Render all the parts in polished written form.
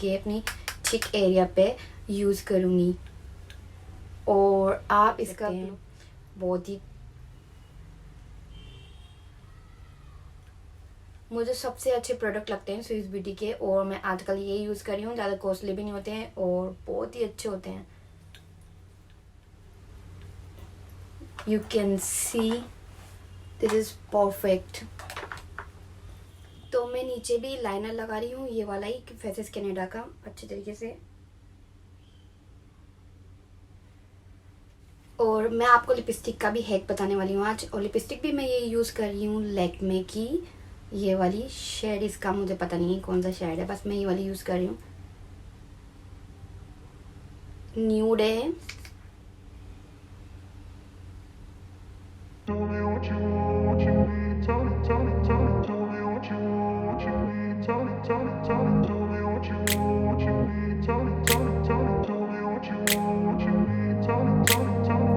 के अपनी चिक एरिया पे यूज़ करूँगी। और आप इसका बहुत ही मुझे सबसे अच्छे प्रोडक्ट लगते हैं स्विस ब्यूटी के, और मैं आजकल ये यूज़ कर रही हूँ। ज़्यादा कॉस्टली भी नहीं होते हैं और बहुत ही अच्छे होते हैं। You can see this is perfect. तो मैं नीचे भी लाइनर लगा रही हूँ, ये वाला ही फेसेस कनाडा का, अच्छे तरीके से। और मैं आपको लिपस्टिक का भी हैक बताने वाली हूँ आज। और लिपस्टिक भी मैं ये यूज़ कर रही हूँ लैक्मे की, ये वाली शेड, इसका मुझे पता नहीं है कौन सा शेड है, बस मैं ये वाली यूज़ कर रही हूँ। न्यूड है। I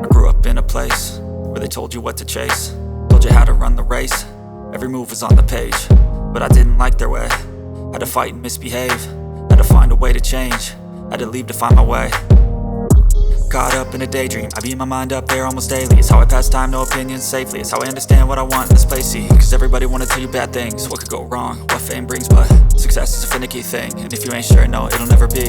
grew up in a place where they told you what to chase, told you how to run the race. Every move was on the page, but I didn't like their way. Had to fight and misbehave, had to find a way to change, had to leave to find my way. Caught up in a daydream, I beat my mind up there almost daily. It's how I pass time, no opinions safely. It's how I understand what I want in this place, see. Cause everybody wanna tell you bad things, what could go wrong, what fame brings. But success is a finicky thing, and if you ain't sure, no, it'll never be.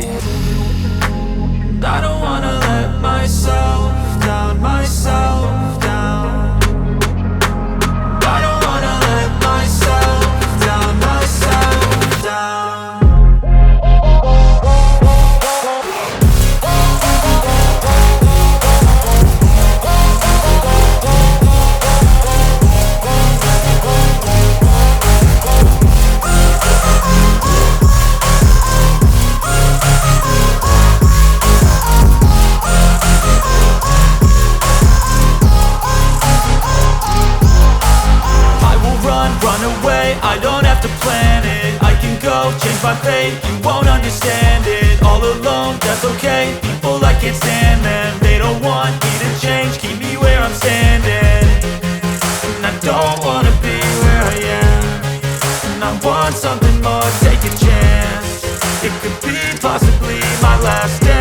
I don't wanna let myself down, myself down. I don't wanna let myself down, myself down. Run away, I don't have to plan it. I can go, change my fate, you won't understand it. All alone, that's okay, people I can't stand them. They don't want me to change, keep me where I'm standing. And I don't wanna be where I am, and I want something more, take a chance. It could be possibly my last day.